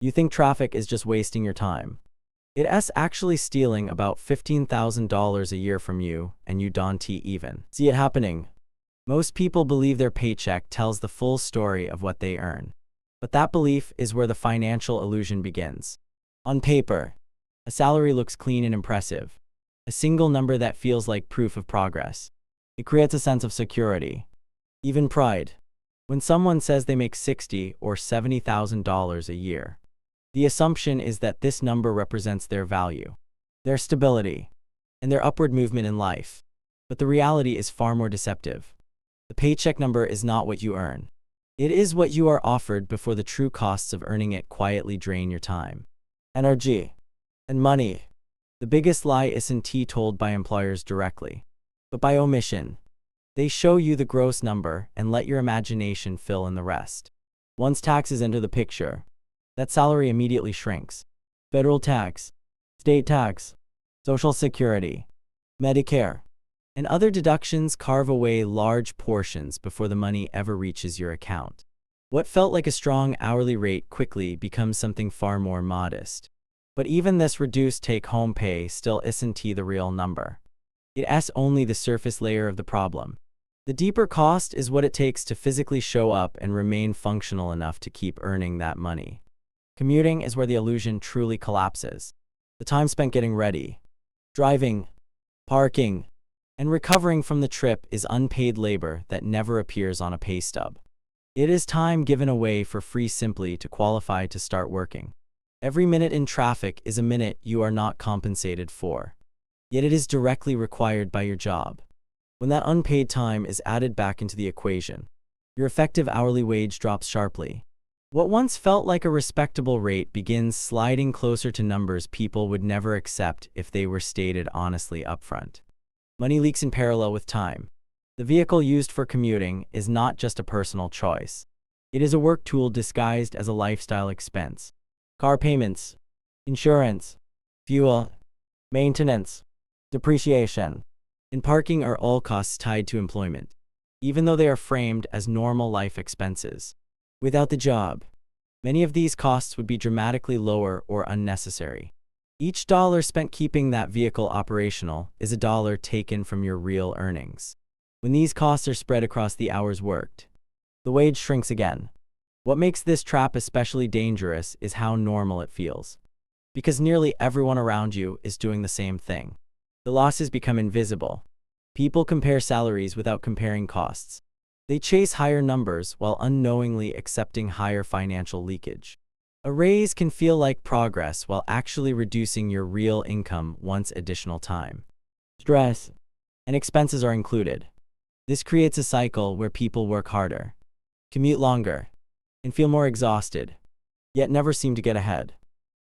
You think traffic is just wasting your time. It's actually stealing about $15,000 a year from you, and you don't even see it happening. Most people believe their paycheck tells the full story of what they earn. But that belief is where the financial illusion begins. On paper, a salary looks clean and impressive. A single number that feels like proof of progress. It creates a sense of security, even pride. When someone says they make $60,000 or $70,000 a year, the assumption is that this number represents their value, their stability, and their upward movement in life. But the reality is far more deceptive. The paycheck number is not what you earn. It is what you are offered before the true costs of earning it quietly drain your time, energy, and money. The biggest lie isn't told by employers directly, but by omission. They show you the gross number and let your imagination fill in the rest. Once taxes enter the picture, that salary immediately shrinks. Federal tax, state tax, Social Security, Medicare, and other deductions carve away large portions before the money ever reaches your account. What felt like a strong hourly rate quickly becomes something far more modest. But even this reduced take-home pay still isn't the real number. It's only the surface layer of the problem. The deeper cost is what it takes to physically show up and remain functional enough to keep earning that money. Commuting is where the illusion truly collapses. The time spent getting ready, driving, parking, and recovering from the trip is unpaid labor that never appears on a pay stub. It is time given away for free simply to qualify to start working. Every minute in traffic is a minute you are not compensated for. Yet it is directly required by your job. When that unpaid time is added back into the equation, your effective hourly wage drops sharply. What once felt like a respectable rate begins sliding closer to numbers people would never accept if they were stated honestly upfront. Money leaks in parallel with time. The vehicle used for commuting is not just a personal choice. It is a work tool disguised as a lifestyle expense. Car payments, insurance, fuel, maintenance, depreciation, and parking are all costs tied to employment, even though they are framed as normal life expenses. Without the job, many of these costs would be dramatically lower or unnecessary. Each dollar spent keeping that vehicle operational is a dollar taken from your real earnings. When these costs are spread across the hours worked, the wage shrinks again. What makes this trap especially dangerous is how normal it feels. Because nearly everyone around you is doing the same thing. The losses become invisible. People compare salaries without comparing costs. They chase higher numbers while unknowingly accepting higher financial leakage. A raise can feel like progress while actually reducing your real income once additional time, stress, and expenses are included. This creates a cycle where people work harder, commute longer, and feel more exhausted, yet never seem to get ahead.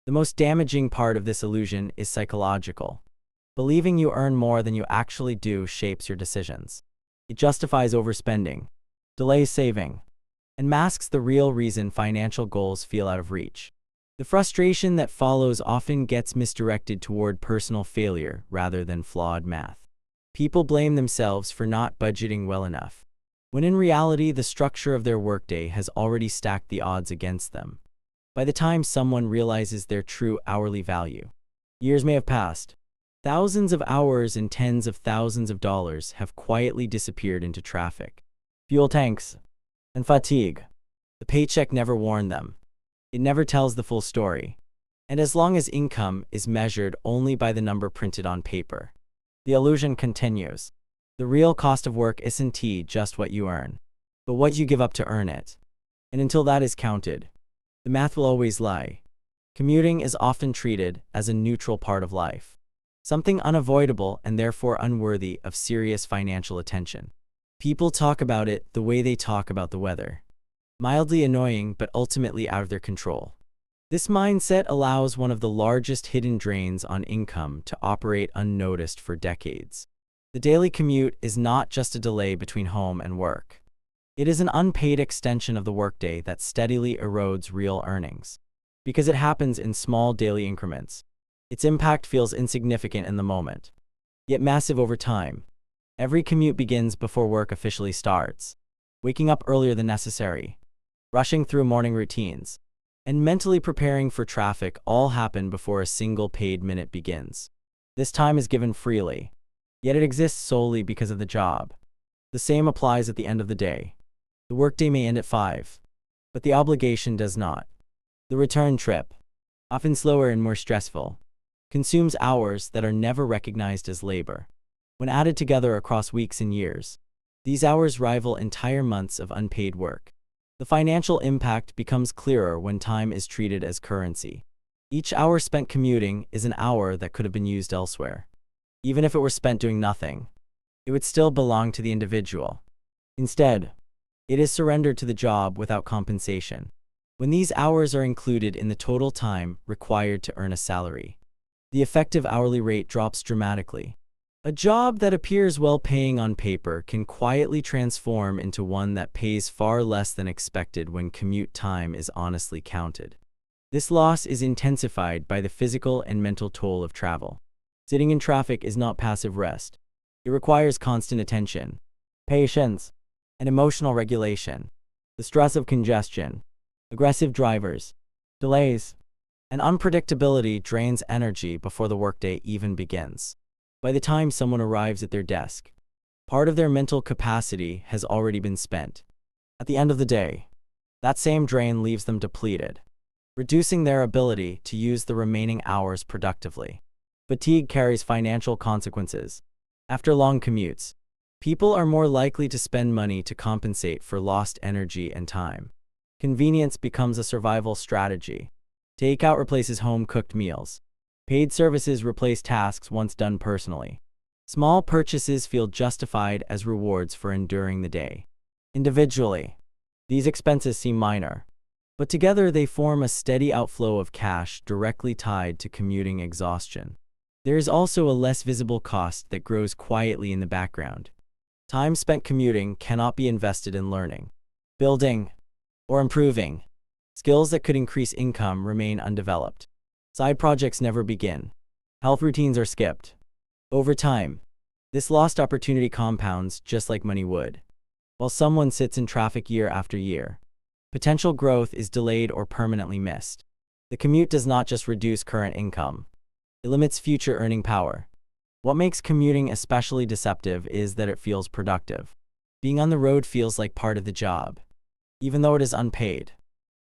The most damaging part of this illusion is psychological. Believing you earn more than you actually do shapes your decisions. It justifies overspending, delays saving, and masks the real reason financial goals feel out of reach. The frustration that follows often gets misdirected toward personal failure rather than flawed math. People blame themselves for not budgeting well enough, when in reality the structure of their workday has already stacked the odds against them. By the time someone realizes their true hourly value, years may have passed. Thousands of hours and tens of thousands of dollars have quietly disappeared into traffic, fuel tanks, and fatigue. The paycheck never warned them. It never tells the full story. And as long as income is measured only by the number printed on paper, the illusion continues. The real cost of work isn't just what you earn, but what you give up to earn it. And until that is counted, the math will always lie. Commuting is often treated as a neutral part of life, something unavoidable and therefore unworthy of serious financial attention. People talk about it the way they talk about the weather. Mildly annoying but ultimately out of their control. This mindset allows one of the largest hidden drains on income to operate unnoticed for decades. The daily commute is not just a delay between home and work. It is an unpaid extension of the workday that steadily erodes real earnings. Because it happens in small daily increments, its impact feels insignificant in the moment, yet massive over time. Every commute begins before work officially starts. Waking up earlier than necessary, rushing through morning routines, and mentally preparing for traffic all happen before a single paid minute begins. This time is given freely, yet it exists solely because of the job. The same applies at the end of the day. The workday may end at 5, but the obligation does not. The return trip, often slower and more stressful, consumes hours that are never recognized as labor. When added together across weeks and years, these hours rival entire months of unpaid work. The financial impact becomes clearer when time is treated as currency. Each hour spent commuting is an hour that could have been used elsewhere. Even if it were spent doing nothing, it would still belong to the individual. Instead, it is surrendered to the job without compensation. When these hours are included in the total time required to earn a salary, the effective hourly rate drops dramatically. A job that appears well-paying on paper can quietly transform into one that pays far less than expected when commute time is honestly counted. This loss is intensified by the physical and mental toll of travel. Sitting in traffic is not passive rest. It requires constant attention, patience, and emotional regulation. The stress of congestion, aggressive drivers, delays, and unpredictability drains energy before the workday even begins. By the time someone arrives at their desk, part of their mental capacity has already been spent. At the end of the day, that same drain leaves them depleted, reducing their ability to use the remaining hours productively. Fatigue carries financial consequences. After long commutes, people are more likely to spend money to compensate for lost energy and time. Convenience becomes a survival strategy. Takeout replaces home-cooked meals. Paid services replace tasks once done personally. Small purchases feel justified as rewards for enduring the day. Individually, these expenses seem minor, but together they form a steady outflow of cash directly tied to commuting exhaustion. There is also a less visible cost that grows quietly in the background. Time spent commuting cannot be invested in learning, building, or improving. Skills that could increase income remain undeveloped. Side projects never begin. Health routines are skipped. Over time, this lost opportunity compounds just like money would. While someone sits in traffic year after year, potential growth is delayed or permanently missed. The commute does not just reduce current income, it limits future earning power. What makes commuting especially deceptive is that it feels productive. Being on the road feels like part of the job, even though it is unpaid.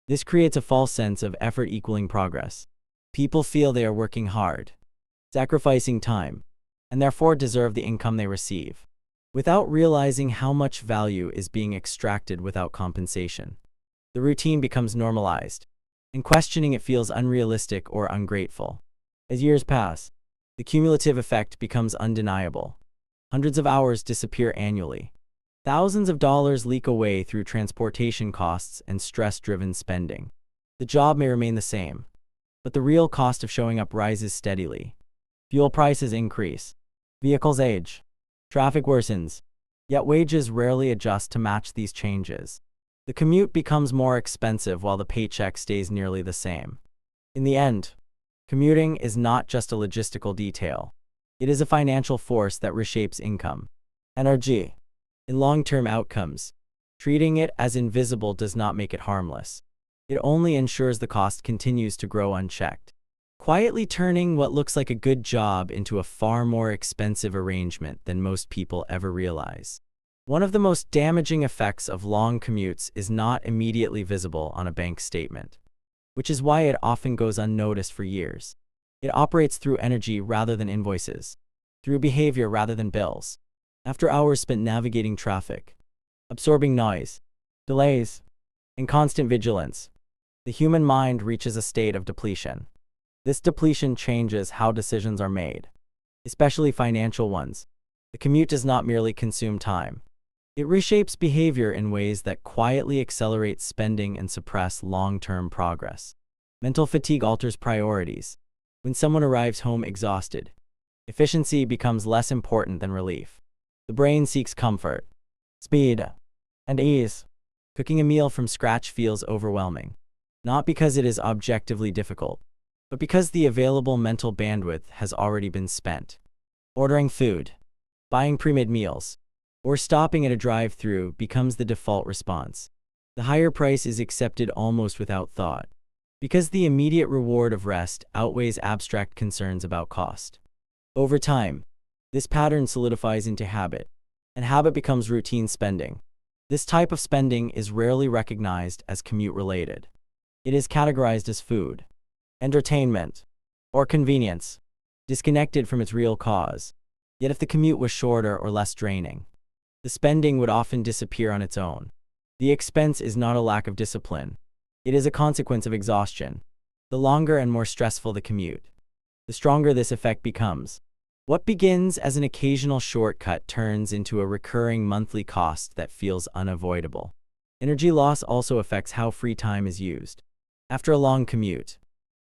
This creates a false sense of effort equaling progress. People feel they are working hard, sacrificing time, and therefore deserve the income they receive, without realizing how much value is being extracted without compensation. The routine becomes normalized, and questioning it feels unrealistic or ungrateful. As years pass, the cumulative effect becomes undeniable. Hundreds of hours disappear annually. Thousands of dollars leak away through transportation costs and stress-driven spending. The job may remain the same, but the real cost of showing up rises steadily. Fuel prices increase, vehicles age, traffic worsens, yet wages rarely adjust to match these changes. The commute becomes more expensive while the paycheck stays nearly the same. In the end, commuting is not just a logistical detail. It is a financial force that reshapes income, energy, and long-term outcomes. Treating it as invisible does not make it harmless. It only ensures the cost continues to grow unchecked, quietly turning what looks like a good job into a far more expensive arrangement than most people ever realize. One of the most damaging effects of long commutes is not immediately visible on a bank statement, which is why it often goes unnoticed for years. It operates through energy rather than invoices, through behavior rather than bills. After hours spent navigating traffic, absorbing noise, delays, and constant vigilance, the human mind reaches a state of depletion. This depletion changes how decisions are made, especially financial ones. The commute does not merely consume time. It reshapes behavior in ways that quietly accelerate spending and suppress long-term progress. Mental fatigue alters priorities. When someone arrives home exhausted, efficiency becomes less important than relief. The brain seeks comfort, speed, and ease. Cooking a meal from scratch feels overwhelming, not because it is objectively difficult, but because the available mental bandwidth has already been spent. Ordering food, buying pre-made meals, or stopping at a drive-thru becomes the default response. The higher price is accepted almost without thought. because the immediate reward of rest outweighs abstract concerns about cost. Over time, this pattern solidifies into habit, and habit becomes routine spending. This type of spending is rarely recognized as commute-related. It is categorized as food, entertainment, or convenience, disconnected from its real cause. Yet if the commute was shorter or less draining, the spending would often disappear on its own. The expense is not a lack of discipline. It is a consequence of exhaustion. The longer and more stressful the commute, the stronger this effect becomes. What begins as an occasional shortcut turns into a recurring monthly cost that feels unavoidable. Energy loss also affects how free time is used. After a long commute,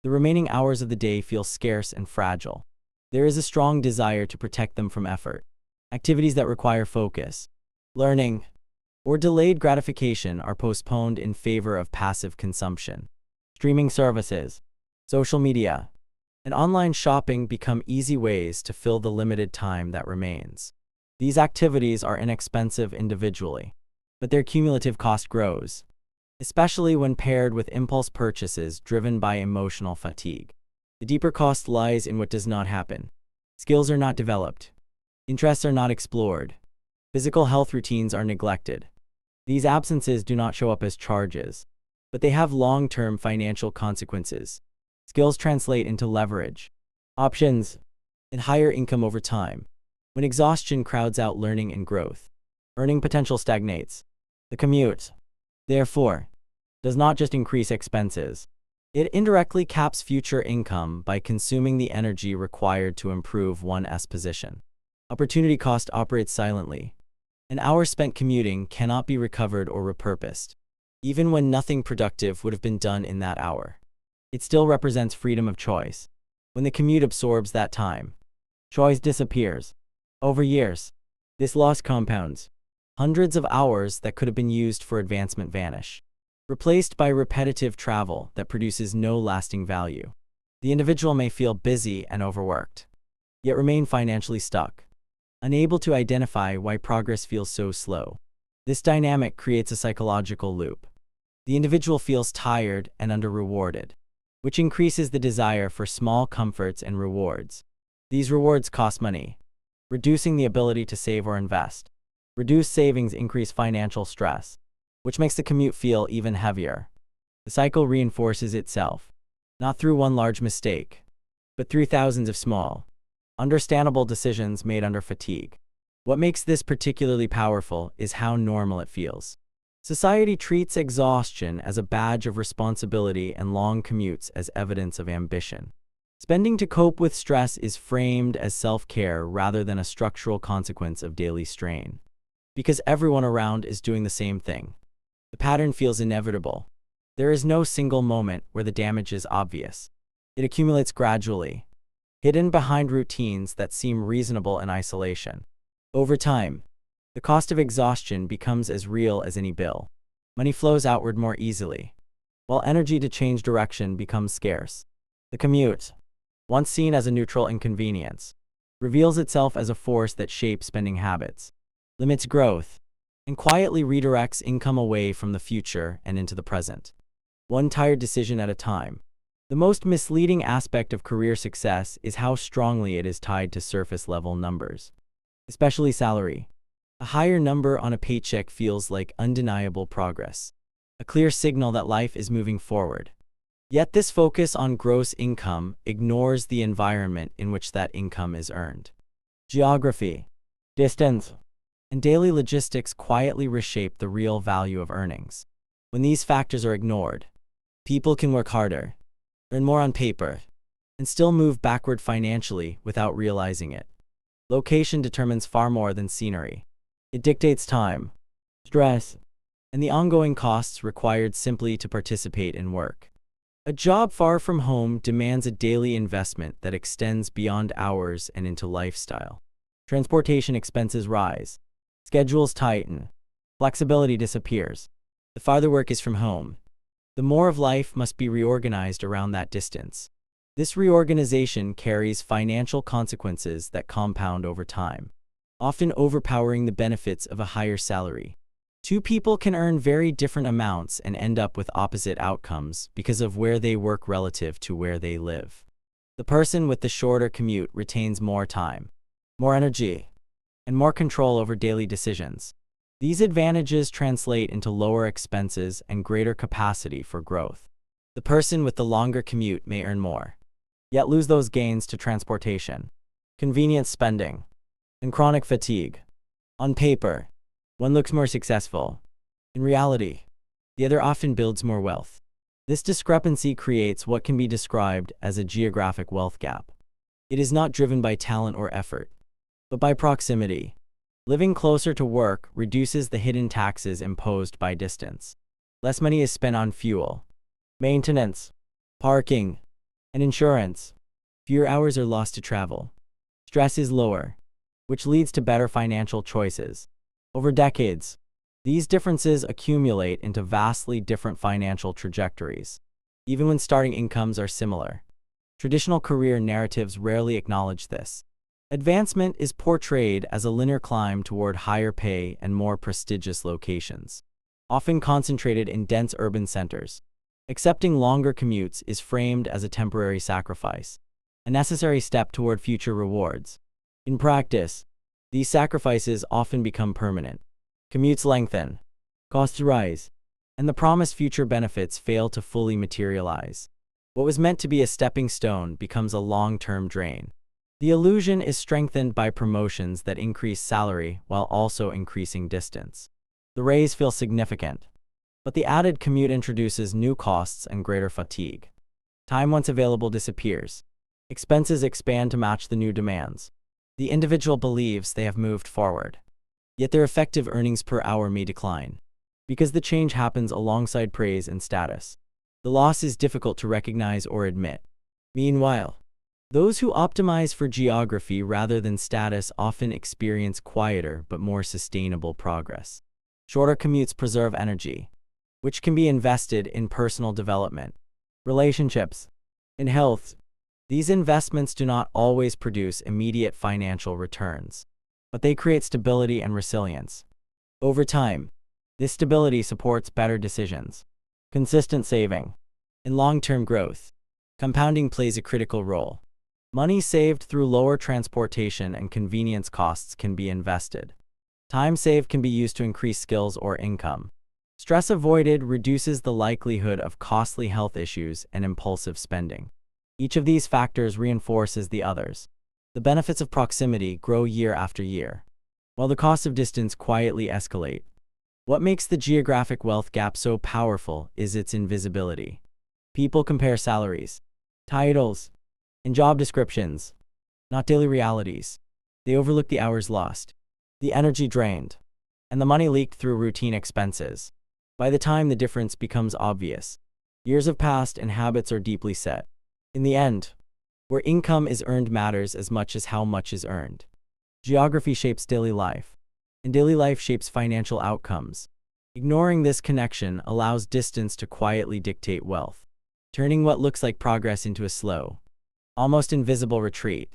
the remaining hours of the day feel scarce and fragile. There is a strong desire to protect them from effort. Activities that require focus, learning, or delayed gratification are postponed in favor of passive consumption. Streaming services, social media, and online shopping become easy ways to fill the limited time that remains. These activities are inexpensive individually, but their cumulative cost grows, especially when paired with impulse purchases driven by emotional fatigue. The deeper cost lies in what does not happen. Skills are not developed. Interests are not explored. Physical health routines are neglected. These absences do not show up as charges, but they have long-term financial consequences. Skills translate into leverage, options, and higher income over time. When exhaustion crowds out learning and growth, earning potential stagnates. The commute, therefore, does not just increase expenses. It indirectly caps future income by consuming the energy required to improve one's position. Opportunity cost operates silently. An hour spent commuting cannot be recovered or repurposed, even when nothing productive would have been done in that hour. It still represents freedom of choice. When the commute absorbs that time, choice disappears. Over years, this loss compounds. Hundreds of hours that could have been used for advancement vanish, replaced by repetitive travel that produces no lasting value. The individual may feel busy and overworked, yet remain financially stuck, unable to identify why progress feels so slow. This dynamic creates a psychological loop. The individual feels tired and under-rewarded, which increases the desire for small comforts and rewards. These rewards cost money, reducing the ability to save or invest. Reduced savings increase financial stress, which makes the commute feel even heavier. The cycle reinforces itself, not through one large mistake, but through thousands of small, understandable decisions made under fatigue. What makes this particularly powerful is how normal it feels. Society treats exhaustion as a badge of responsibility and long commutes as evidence of ambition. Spending to cope with stress is framed as self-care rather than a structural consequence of daily strain. Because everyone around is doing the same thing, the pattern feels inevitable. There is no single moment where the damage is obvious. It accumulates gradually, hidden behind routines that seem reasonable in isolation. Over time, the cost of exhaustion becomes as real as any bill. Money flows outward more easily, while energy to change direction becomes scarce. The commute, once seen as a neutral inconvenience, reveals itself as a force that shapes spending habits, limits growth, and quietly redirects income away from the future and into the present. One tired decision at a time. The most misleading aspect of career success is how strongly it is tied to surface-level numbers, especially salary. A higher number on a paycheck feels like undeniable progress, a clear signal that life is moving forward. Yet this focus on gross income ignores the environment in which that income is earned. Geography, distance, and daily logistics quietly reshape the real value of earnings. When these factors are ignored, people can work harder, earn more on paper, and still move backward financially without realizing it. Location determines far more than scenery. It dictates time, stress, and the ongoing costs required simply to participate in work. A job far from home demands a daily investment that extends beyond hours and into lifestyle. Transportation expenses rise, schedules tighten, flexibility disappears. The farther work is from home, the more of life must be reorganized around that distance. This reorganization carries financial consequences that compound over time, often overpowering the benefits of a higher salary. Two people can earn very different amounts and end up with opposite outcomes because of where they work relative to where they live. The person with the shorter commute retains more time, more energy, and more control over daily decisions. These advantages translate into lower expenses and greater capacity for growth. The person with the longer commute may earn more, yet lose those gains to transportation, convenience spending, and chronic fatigue. On paper, one looks more successful. In reality, the other often builds more wealth. This discrepancy creates what can be described as a geographic wealth gap. It is not driven by talent or effort, but by proximity. Living closer to work reduces the hidden taxes imposed by distance. Less money is spent on fuel, maintenance, parking, and insurance. Fewer hours are lost to travel. Stress is lower, which leads to better financial choices. Over decades, these differences accumulate into vastly different financial trajectories, even when starting incomes are similar. Traditional career narratives rarely acknowledge this. Advancement is portrayed as a linear climb toward higher pay and more prestigious locations, often concentrated in dense urban centers. Accepting longer commutes is framed as a temporary sacrifice, a necessary step toward future rewards. In practice, these sacrifices often become permanent. Commutes lengthen, costs rise, and the promised future benefits fail to fully materialize. What was meant to be a stepping stone becomes a long-term drain. The illusion is strengthened by promotions that increase salary while also increasing distance. The raise feels significant, but the added commute introduces new costs and greater fatigue. Time once available disappears. Expenses expand to match the new demands. The individual believes they have moved forward, yet their effective earnings per hour may decline, because the change happens alongside praise and status. The loss is difficult to recognize or admit. Meanwhile, those who optimize for geography rather than status often experience quieter but more sustainable progress. Shorter commutes preserve energy, which can be invested in personal development, relationships, and health. These investments do not always produce immediate financial returns, but they create stability and resilience. Over time, this stability supports better decisions, consistent saving, and long-term growth. Compounding plays a critical role. Money saved through lower transportation and convenience costs can be invested. Time saved can be used to increase skills or income. Stress avoided reduces the likelihood of costly health issues and impulsive spending. Each of these factors reinforces the others. The benefits of proximity grow year after year, while the costs of distance quietly escalate. What makes the geographic wealth gap so powerful is its invisibility. People compare salaries, titles, and job descriptions, not daily realities. They overlook the hours lost, the energy drained, and the money leaked through routine expenses. By the time the difference becomes obvious, years have passed and habits are deeply set. In the end, where income is earned matters as much as how much is earned. Geography shapes daily life, and daily life shapes financial outcomes. Ignoring this connection allows distance to quietly dictate wealth, turning what looks like progress into a slow, almost invisible retreat.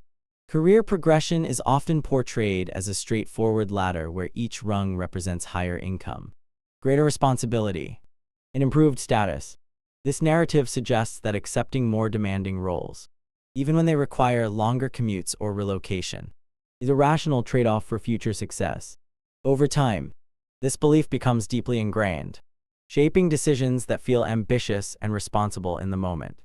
Career progression is often portrayed as a straightforward ladder where each rung represents higher income, greater responsibility, and improved status. This narrative suggests that accepting more demanding roles, even when they require longer commutes or relocation, is a rational trade-off for future success. Over time, this belief becomes deeply ingrained, shaping decisions that feel ambitious and responsible in the moment.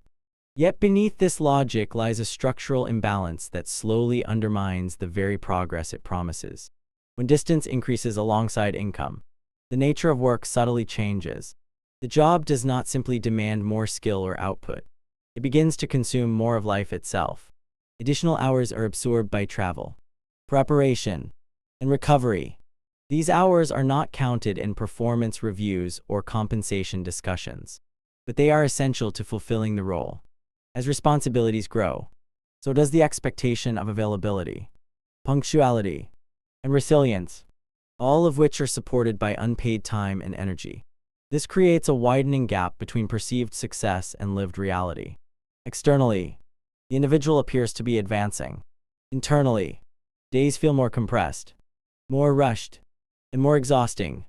Yet beneath this logic lies a structural imbalance that slowly undermines the very progress it promises. When distance increases alongside income, the nature of work subtly changes. The job does not simply demand more skill or output. It begins to consume more of life itself. Additional hours are absorbed by travel, preparation, and recovery. These hours are not counted in performance reviews or compensation discussions, but they are essential to fulfilling the role. As responsibilities grow, so does the expectation of availability, punctuality, and resilience, all of which are supported by unpaid time and energy. This creates a widening gap between perceived success and lived reality. Externally, the individual appears to be advancing. Internally, days feel more compressed, more rushed, and more exhausting.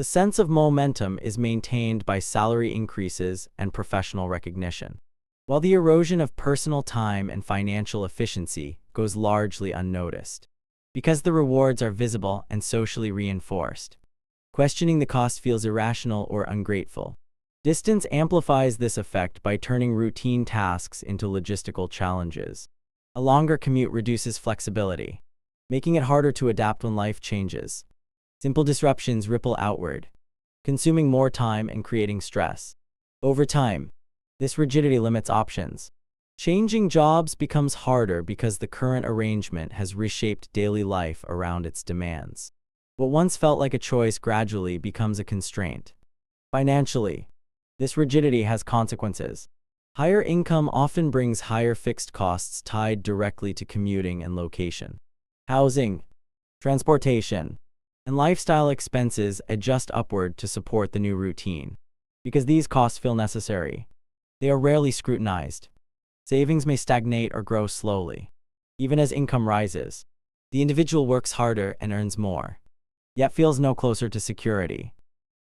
The sense of momentum is maintained by salary increases and professional recognition, while the erosion of personal time and financial efficiency goes largely unnoticed. Because the rewards are visible and socially reinforced, questioning the cost feels irrational or ungrateful. Distance amplifies this effect by turning routine tasks into logistical challenges. A longer commute reduces flexibility, making it harder to adapt when life changes. Simple disruptions ripple outward, consuming more time and creating stress. Over time, this rigidity limits options. Changing jobs becomes harder because the current arrangement has reshaped daily life around its demands. What once felt like a choice gradually becomes a constraint. Financially, this rigidity has consequences. Higher income often brings higher fixed costs tied directly to commuting and location. Housing, transportation, and lifestyle expenses adjust upward to support the new routine. Because these costs feel necessary, they are rarely scrutinized. Savings may stagnate or grow slowly. Even as income rises, the individual works harder and earns more, yet feels no closer to security.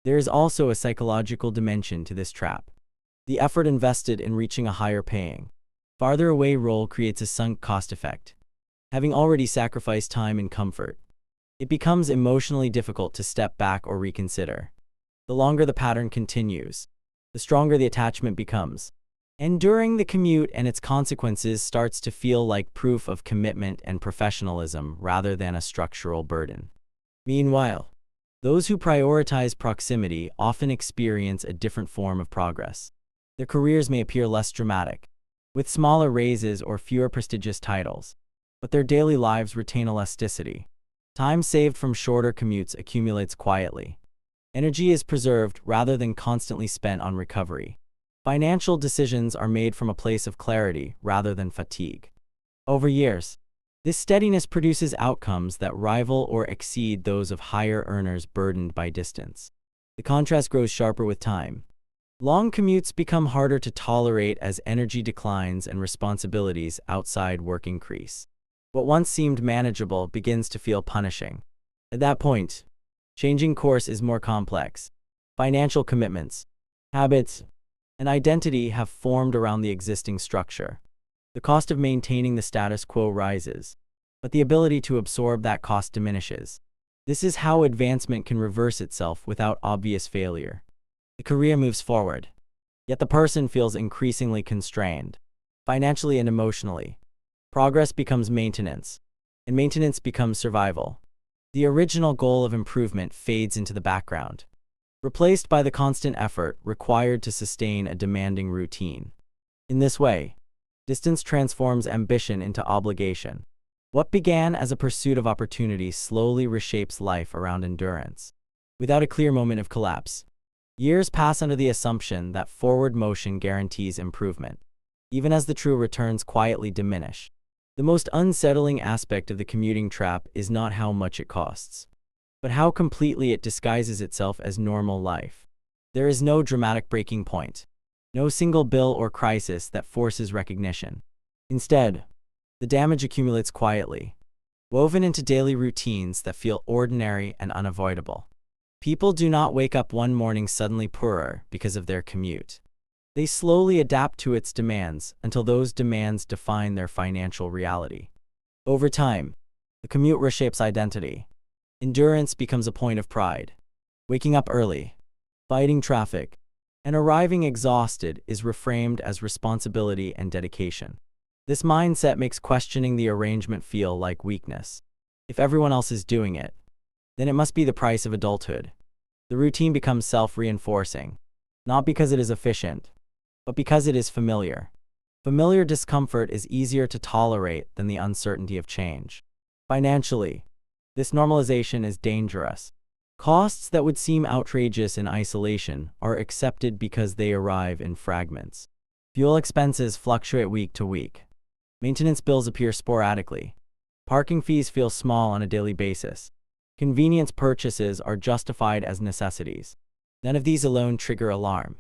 There is also a psychological dimension to this trap. The effort invested in reaching a higher paying, farther away role creates a sunk cost effect. Having already sacrificed time and comfort, it becomes emotionally difficult to step back or reconsider. The longer the pattern continues, the stronger the attachment becomes. Enduring the commute and its consequences starts to feel like proof of commitment and professionalism rather than a structural burden. Meanwhile, those who prioritize proximity often experience a different form of progress. Their careers may appear less dramatic, with smaller raises or fewer prestigious titles, but their daily lives retain elasticity. Time saved from shorter commutes accumulates quietly. Energy is preserved rather than constantly spent on recovery. Financial decisions are made from a place of clarity rather than fatigue. Over years, this steadiness produces outcomes that rival or exceed those of higher earners burdened by distance. The contrast grows sharper with time. Long commutes become harder to tolerate as energy declines and responsibilities outside work increase. What once seemed manageable begins to feel punishing. At that point, changing course is more complex. Financial commitments, habits, and identity have formed around the existing structure. The cost of maintaining the status quo rises, but the ability to absorb that cost diminishes. This is how advancement can reverse itself without obvious failure. The career moves forward, yet the person feels increasingly constrained, financially and emotionally. Progress becomes maintenance, and maintenance becomes survival. The original goal of improvement fades into the background, replaced by the constant effort required to sustain a demanding routine. In this way, distance transforms ambition into obligation. What began as a pursuit of opportunity slowly reshapes life around endurance. Without a clear moment of collapse, years pass under the assumption that forward motion guarantees improvement, even as the true returns quietly diminish. The most unsettling aspect of the commuting trap is not how much it costs, but how completely it disguises itself as normal life. There is no dramatic breaking point, no single bill or crisis that forces recognition. Instead, the damage accumulates quietly, woven into daily routines that feel ordinary and unavoidable. People do not wake up one morning suddenly poorer because of their commute. They slowly adapt to its demands until those demands define their financial reality. Over time, the commute reshapes identity. Endurance becomes a point of pride. Waking up early, fighting traffic, and arriving exhausted is reframed as responsibility and dedication. This mindset makes questioning the arrangement feel like weakness. If everyone else is doing it, then it must be the price of adulthood. The routine becomes self-reinforcing, not because it is efficient, but because it is familiar. Familiar discomfort is easier to tolerate than the uncertainty of change. Financially, this normalization is dangerous. Costs that would seem outrageous in isolation are accepted because they arrive in fragments. Fuel expenses fluctuate week to week. Maintenance bills appear sporadically. Parking fees feel small on a daily basis. Convenience purchases are justified as necessities. None of these alone trigger alarm,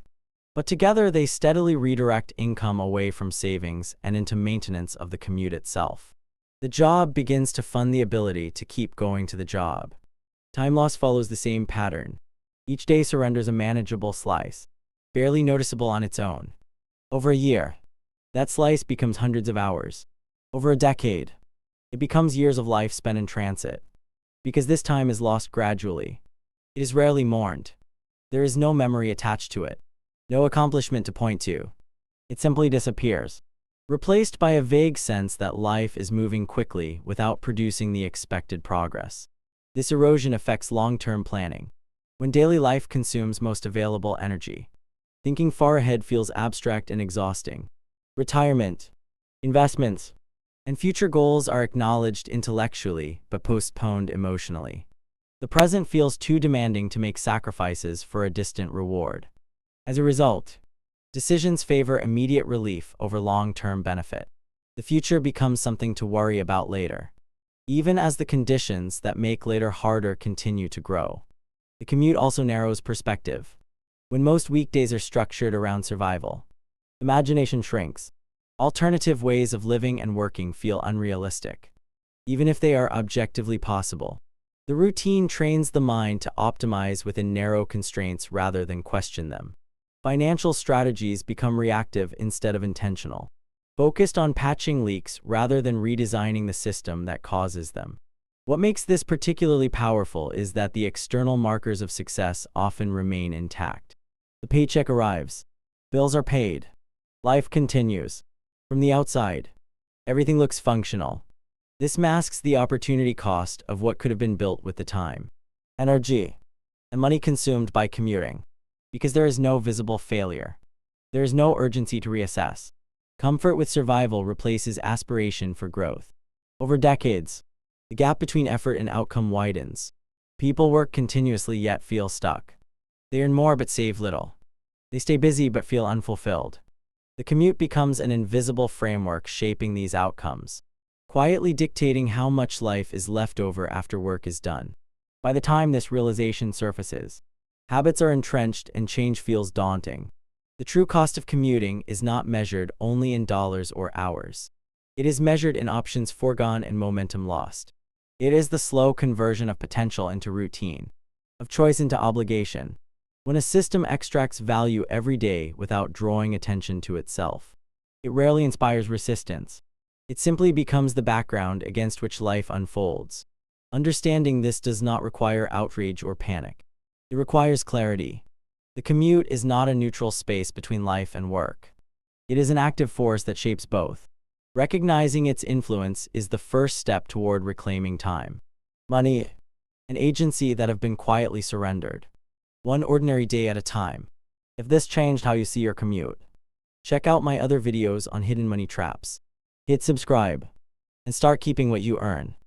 but together they steadily redirect income away from savings and into maintenance of the commute itself. The job begins to fund the ability to keep going to the job. Time loss follows the same pattern. Each day surrenders a manageable slice, barely noticeable on its own. Over a year, that slice becomes hundreds of hours. Over a decade, it becomes years of life spent in transit. Because this time is lost gradually, it is rarely mourned. There is no memory attached to it, no accomplishment to point to. It simply disappears, replaced by a vague sense that life is moving quickly without producing the expected progress. This erosion affects long-term planning. When daily life consumes most available energy, thinking far ahead feels abstract and exhausting. Retirement, investments, and future goals are acknowledged intellectually but postponed emotionally. The present feels too demanding to make sacrifices for a distant reward. As a result, decisions favor immediate relief over long-term benefit. The future becomes something to worry about later, even as the conditions that make later harder continue to grow. The commute also narrows perspective. When most weekdays are structured around survival, imagination shrinks. Alternative ways of living and working feel unrealistic, even if they are objectively possible. The routine trains the mind to optimize within narrow constraints rather than question them. Financial strategies become reactive instead of intentional, focused on patching leaks rather than redesigning the system that causes them. What makes this particularly powerful is that the external markers of success often remain intact. The paycheck arrives, bills are paid, life continues. From the outside, everything looks functional. This masks the opportunity cost of what could have been built with the time, energy, and money consumed by commuting. Because there is no visible failure, there is no urgency to reassess. Comfort with survival replaces aspiration for growth. Over decades, the gap between effort and outcome widens. People work continuously yet feel stuck. They earn more but save little. They stay busy but feel unfulfilled. The commute becomes an invisible framework shaping these outcomes, quietly dictating how much life is left over after work is done. By the time this realization surfaces, habits are entrenched and change feels daunting. The true cost of commuting is not measured only in dollars or hours. It is measured in options foregone and momentum lost. It is the slow conversion of potential into routine, of choice into obligation. When a system extracts value every day without drawing attention to itself, it rarely inspires resistance. It simply becomes the background against which life unfolds. Understanding this does not require outrage or panic. It requires clarity. The commute is not a neutral space between life and work. It is an active force that shapes both. Recognizing its influence is the first step toward reclaiming time, money, and agency that have been quietly surrendered, one ordinary day at a time. If this changed how you see your commute, check out my other videos on hidden money traps. Hit subscribe and start keeping what you earn.